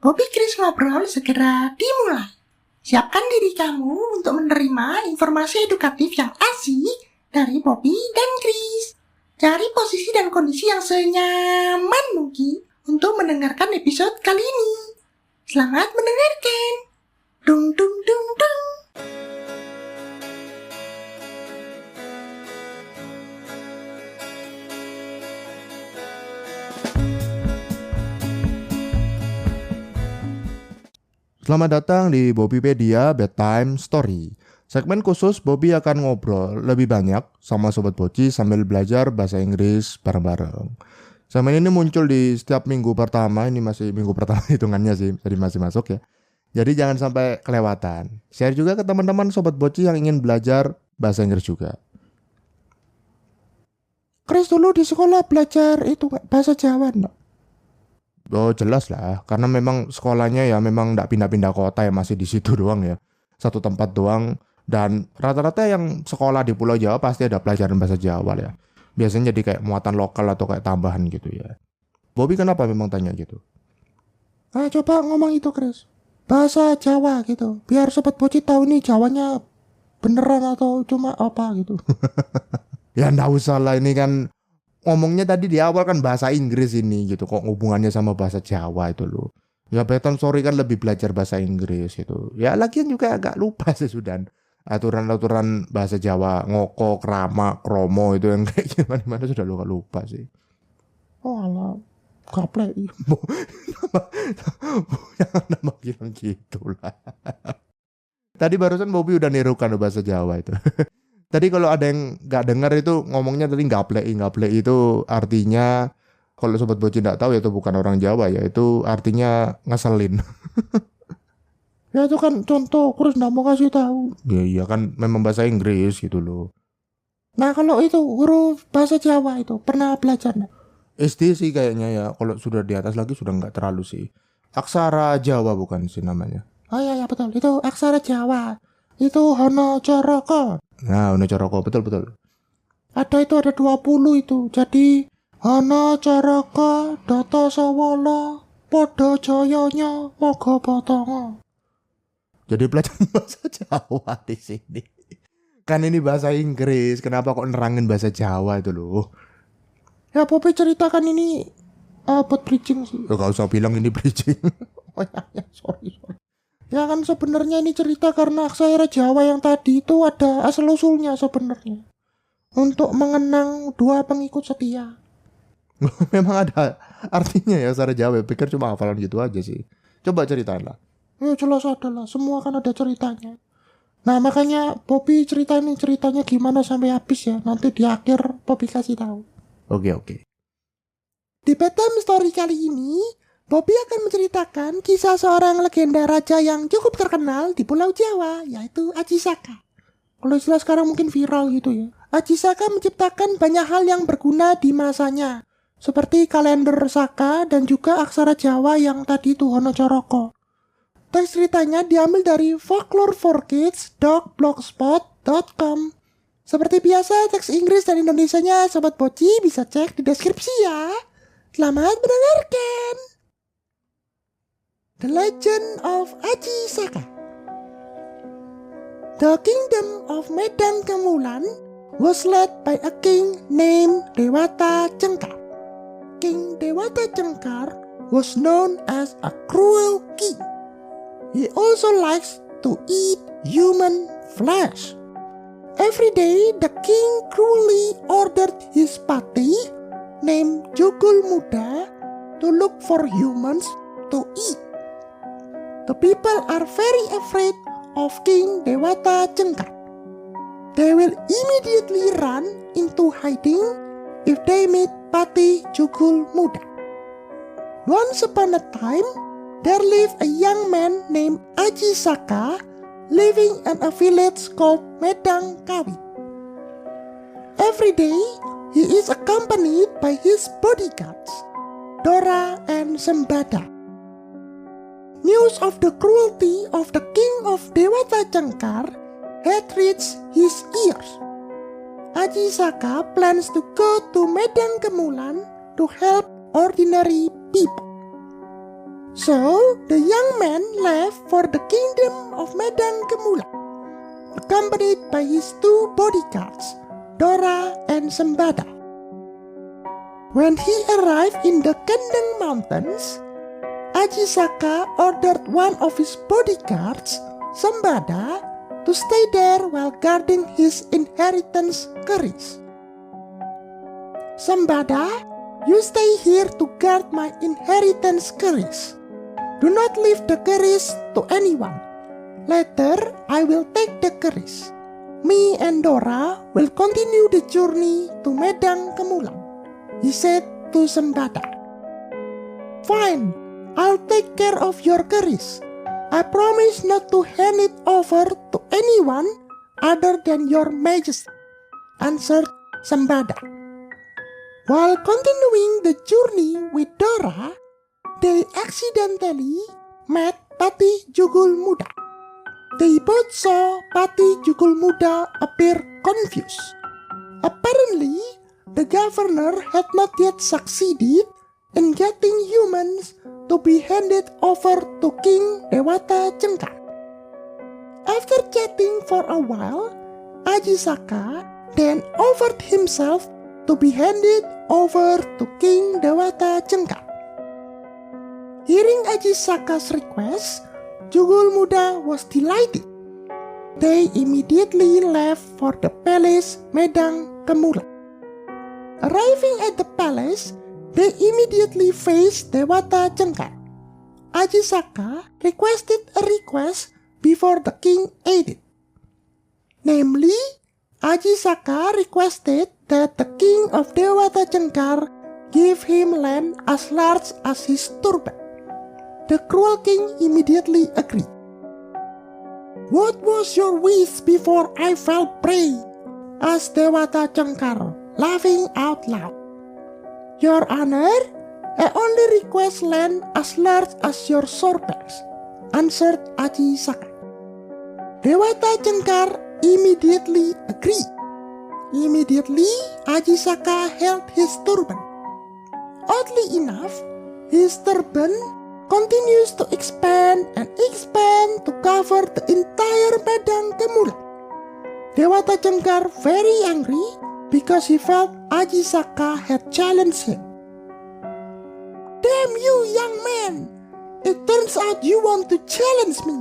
Bobby Chris Ngobrol segera dimulai. Siapkan diri kamu untuk menerima informasi edukatif yang asik dari Bobby dan Chris. Cari posisi dan kondisi yang senyaman mungkin untuk mendengarkan episode kali ini. Selamat mendengarkan. Dung dung dung dung. Selamat datang di Bobbypedia Bedtime Story. Segmen khusus Bobby akan ngobrol lebih banyak sama Sobat Boci sambil belajar bahasa Inggris bareng-bareng. Segmen ini muncul di setiap minggu pertama, ini masih minggu pertama hitungannya sih, jadi masih masuk ya. Jadi jangan sampai kelewatan. Share juga ke teman-teman Sobat Boci yang ingin belajar bahasa Inggris juga. Chris dulu di sekolah belajar itu bahasa Jawa enggak? Oh jelas lah, karena memang sekolahnya ya memang nggak pindah-pindah kota ya, masih di situ doang ya, satu tempat doang. Dan rata-rata yang sekolah di Pulau Jawa pasti ada pelajaran bahasa Jawa ya. Biasanya jadi kayak muatan lokal atau kayak tambahan gitu ya. Bobby kenapa memang tanya gitu? Coba ngomong itu Chris, bahasa Jawa gitu, biar Sobat Boci tahu nih Jawanya beneran atau cuma apa gitu. Ya nggak usah lah, ini kan ngomongnya tadi di awal kan bahasa Inggris ini gitu, kok hubungannya sama bahasa Jawa itu loh. Ya Bedtime Story kan lebih belajar bahasa Inggris itu. Ya lagian juga agak lupa sih sudah aturan-aturan bahasa Jawa, ngoko, krama, kromo itu yang kayak gimana sudah lupa sih. Oh alah, gaplek. Jangan nama bilang gitu lah. Tadi barusan Bobby udah nirukan bahasa Jawa itu. Tadi kalau ada yang nggak dengar itu ngomongnya tadi gaplek itu artinya, kalau Sobat Boci nggak tahu ya itu bukan orang Jawa ya, itu artinya ngeselin. Ya itu kan contoh, Chris nggak mau kasih tahu. Ya iya kan memang bahasa Inggris gitu loh. Nah kalau itu huruf bahasa Jawa itu pernah belajar nggak? SD sih kayaknya ya, kalau sudah di atas lagi sudah nggak terlalu sih. Aksara Jawa bukan sih namanya? Oh iya betul, itu aksara Jawa. Itu Hana Caraka. Nah, Hana Caraka, betul. Ada 20 itu. Jadi Hana Caraka Data Sawala Pada Jayanya Moga Batonga. Jadi pelajaran bahasa Jawa di sini. Kan ini bahasa Inggris, kenapa kok nerangin bahasa Jawa itu loh? Ya Bobby ceritakan ini buat bridging sih. Gak usah bilang ini bridging. Oh ya, sorry. Ya kan sebenarnya ini cerita karena aksara Jawa yang tadi itu ada asal-usulnya sebenarnya. Untuk mengenang dua pengikut setia. Memang ada artinya ya aksara Jawa, pikir cuma hafalan gitu aja sih. Coba ceritain lah. Ya jelas ada lah, semua kan ada ceritanya. Nah makanya Bobby ceritanya gimana sampai habis ya. Nanti di akhir Bobby kasih tahu. Oke. Di Bedtime Story kali ini Bobby akan menceritakan kisah seorang legenda raja yang cukup terkenal di Pulau Jawa, yaitu Aji Saka. Kalau istilah sekarang mungkin viral gitu ya. Aji Saka menciptakan banyak hal yang berguna di masanya, seperti kalender Saka dan juga aksara Jawa yang tadi itu Hana Caraka. Teks ceritanya diambil dari folklore4kids.blogspot.com. Seperti biasa, teks Inggris dan Indonesianya Sobat Boci bisa cek di deskripsi ya. Selamat mendengarkan. The Legend of Aji Saka. The kingdom of Medang Kemulan was led by a king named Dewata Cengkar. King Dewata Cengkar was known as a cruel king. He also likes to eat human flesh. Every day the king cruelly ordered his pati named Jogul Muda to look for humans to eat. The people are very afraid of King Dewata Cengkar. They will immediately run into hiding if they meet Pati Jogul Muda. Once upon a time, there lived a young man named Aji Saka living in a village called Medang Kawit. Every day, he is accompanied by his bodyguards, Dora and Sembada. News of the cruelty of the king of Dewata Cengkar had reached his ears. Aji Saka plans to go to Medang Kemulan to help ordinary people. So the young man left for the kingdom of Medang Kemulan, accompanied by his two bodyguards, Dora and Sembada. When he arrived in the Kendeng Mountains, Ajisaka ordered one of his bodyguards, Sembada, to stay there while guarding his inheritance keris. Sembada, you stay here to guard my inheritance keris. Do not leave the keris to anyone. Later, I will take the keris. Me and Dora will continue the journey to Medang Kemulan, he said to Sembada. Fine, I'll take care of your keris. I promise not to hand it over to anyone other than your majesty, answered Sembada. While continuing the journey with Dora, they accidentally met Patih Jugul Muda. They both saw Patih Jugul Muda appear confused. Apparently, the governor had not yet succeeded in getting humans to be handed over to King Dewata Cengkar. After chatting for a while, Ajisaka then offered himself to be handed over to King Dewata Cengkar. Hearing Ajisaka's request, Jugul Muda was delighted. They immediately left for the palace Medang Kemulan. Arriving at the palace, they immediately faced Dewata Cengkar. Ajisaka requested a request before the king ate it. Namely, Ajisaka requested that the king of Dewata Cengkar give him land as large as his turban. The cruel king immediately agreed. What was your wish before I fell prey? Asked Dewata Cengkar, laughing out loud. Your honor, I only request land as large as your swordbanks, answered Ajisaka. Dewata Cengkar immediately agreed. Immediately, Ajisaka held his turban. Oddly enough, his turban continues to expand and expand to cover the entire Medang Kemulan. Dewata Cengkar very angry because he felt Ajisaka had challenged him. Damn you, young man! It turns out you want to challenge me!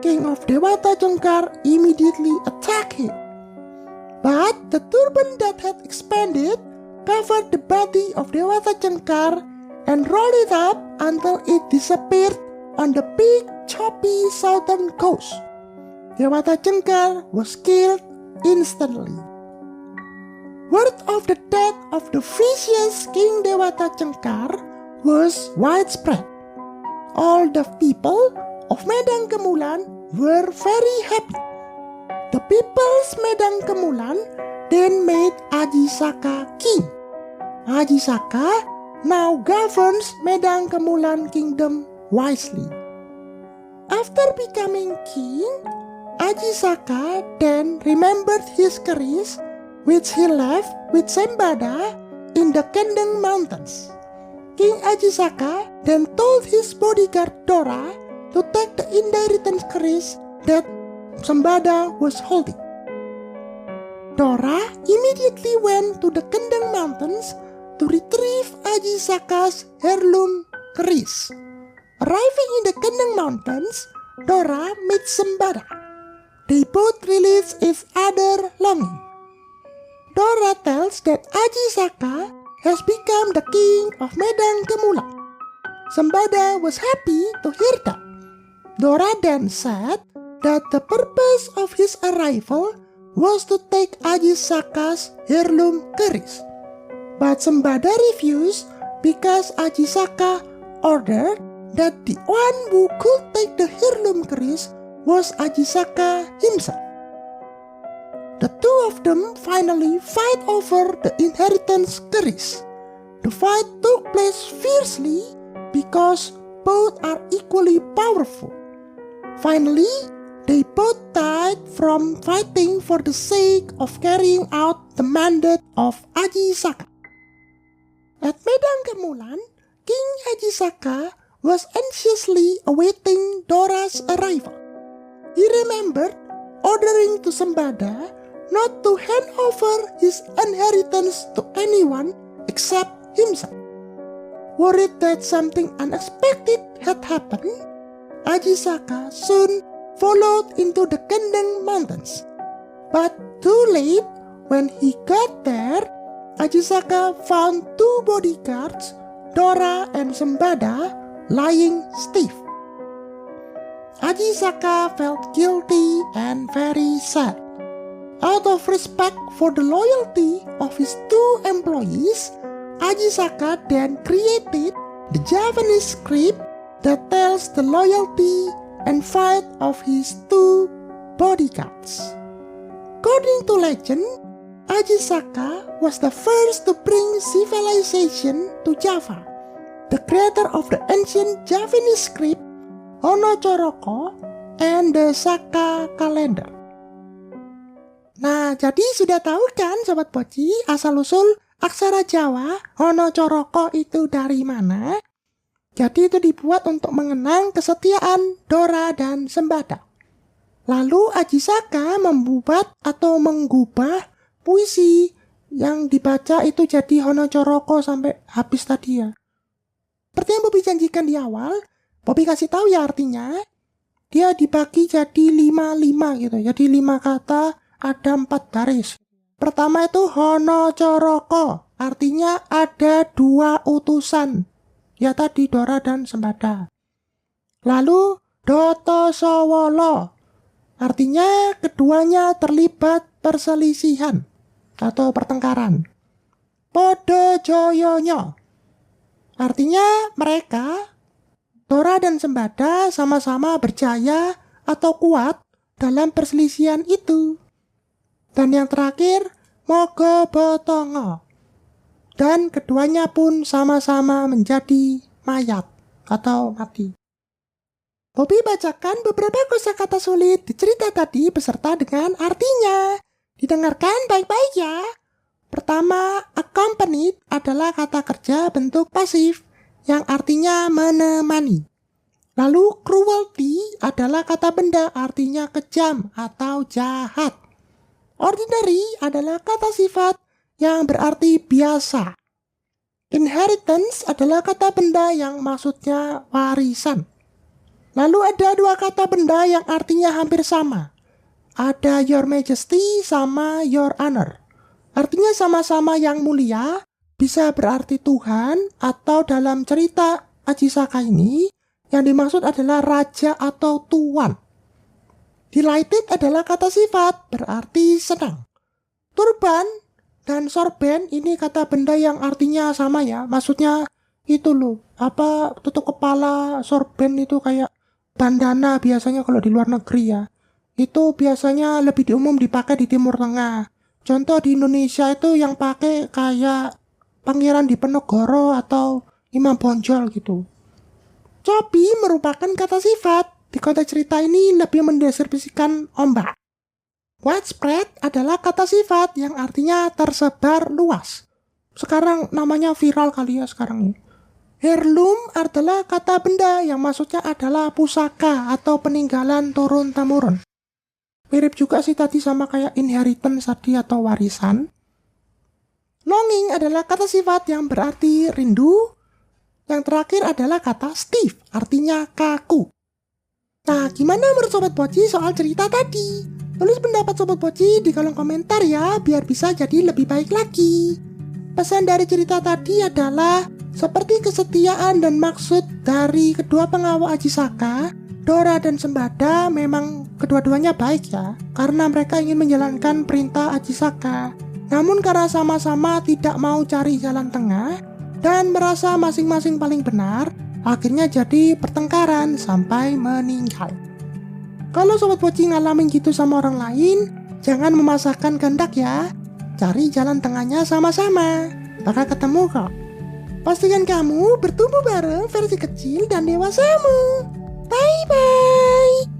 King of Dewata Cengkar immediately attacked him. But the turban that had expanded covered the body of Dewata Cengkar and rolled it up until it disappeared on the big choppy southern coast. Dewata Cengkar was killed instantly. Word of the death of the vicious King Dewata Cengkar was widespread. All the people of Medang Kemulan were very happy. The people's Medang Kemulan then made Ajisaka king. Ajisaka now governs Medang Kemulan Kingdom wisely. After becoming king, Ajisaka then remembered his keris, which he left with Sembada in the Kendeng Mountains. King Ajisaka then told his bodyguard Dora to take the inheritance keris that Sembada was holding. Dora immediately went to the Kendeng Mountains to retrieve Ajisaka's heirloom keris. Arriving in the Kendeng Mountains, Dora met Sembada. They both released each other longing. Dora tells that Ajisaka has become the king of Medang Kemulan. Sembada was happy to hear that. Dora then said that the purpose of his arrival was to take Ajisaka's heirloom keris. But Sembada refused because Ajisaka ordered that the one who could take the heirloom keris was Ajisaka himself. The two of them finally fight over the inheritance keris. The fight took place fiercely because both are equally powerful. Finally, they both died from fighting for the sake of carrying out the mandate of Ajisaka. At Medang Kemulan, King Ajisaka was anxiously awaiting Dora's arrival. He remembered ordering to Sembada not to hand over his inheritance to anyone except himself. Worried that something unexpected had happened, Ajisaka soon followed into the Kendeng Mountains. But too late, when he got there, Ajisaka found 2 bodyguards, Dora and Sembada, lying stiff. Ajisaka felt guilty and very sad. Out of respect for the loyalty of his 2 employees, Ajisaka then created the Javanese script that tells the loyalty and fight of his 2 bodyguards. According to legend, Ajisaka was the first to bring civilization to Java. The creator of the ancient Javanese script, Hono Choroko, and the Saka calendar. Nah, jadi sudah tahu kan Sobat Poci asal-usul aksara Jawa Hono Choroko itu dari mana? Jadi itu dibuat untuk mengenang kesetiaan Dora dan Sembada. Lalu Ajisaka membuat atau menggubah puisi yang dibaca itu jadi Hono Choroko sampai habis tadi ya. Seperti yang Bobby janjikan di awal, Bobby kasih tahu ya artinya. Dia dibagi jadi 5-5 gitu. Jadi 5 kata ada 4 baris. Pertama itu Hono Choroko, artinya ada 2 utusan. Ya tadi Dora dan Sembada. Lalu Doto Sowolo, artinya keduanya terlibat perselisihan atau pertengkaran. Podo Joyonyo, artinya mereka, Dora dan Sembada sama-sama berjaya atau kuat dalam perselisihan itu. Dan yang terakhir, Mogo Botongo, dan keduanya pun sama-sama menjadi mayat atau mati. Bobby bacakan beberapa kosakata sulit di cerita tadi beserta dengan artinya. Didengarkan baik-baik ya. Pertama, accompanied adalah kata kerja bentuk pasif yang artinya menemani. Lalu cruelty adalah kata benda artinya kejam atau jahat. Ordinary adalah kata sifat yang berarti biasa. Inheritance adalah kata benda yang maksudnya warisan. Lalu ada 2 kata benda yang artinya hampir sama. Ada Your Majesty sama Your Honor. Artinya sama-sama yang mulia, bisa berarti Tuhan, atau dalam cerita Ajisaka ini, yang dimaksud adalah raja atau tuan. Delighted adalah kata sifat, berarti senang. Turban dan sorben ini kata benda yang artinya sama ya. Maksudnya itu loh, tutup kepala sorben itu kayak bandana biasanya kalau di luar negeri ya. Itu biasanya lebih umum dipakai di Timur Tengah. Contoh di Indonesia itu yang pakai kayak Pangeran Diponegoro atau Imam Bonjol gitu. Cobi merupakan kata sifat. Di konteks cerita ini lebih mendeskripsikan ombak. Widespread adalah kata sifat yang artinya tersebar luas. Sekarang namanya viral kali ya sekarang ini. Heirloom adalah kata benda yang maksudnya adalah pusaka atau peninggalan turun-temurun. Mirip juga sih tadi sama kayak inheritance tadi atau warisan. Longing adalah kata sifat yang berarti rindu. Yang terakhir adalah kata stiff, artinya kaku. Nah, gimana menurut Sobat Poci soal cerita tadi? Tulis pendapat Sobat Poci di kolom komentar ya, biar bisa jadi lebih baik lagi. Pesan dari cerita tadi adalah seperti kesetiaan dan maksud dari kedua pengawal Ajisaka, Dora dan Sembada memang kedua-duanya baik ya, karena mereka ingin menjalankan perintah Ajisaka. Namun karena sama-sama tidak mau cari jalan tengah dan merasa masing-masing paling benar, akhirnya jadi pertengkaran sampai meninggal. Kalau Sobat Poci ngalamin gitu sama orang lain, jangan memaksakan kehendak ya. Cari jalan tengahnya sama-sama, bakal ketemu kok. Pastikan kamu bertumbuh bareng versi kecil dan dewasamu. Bye-bye.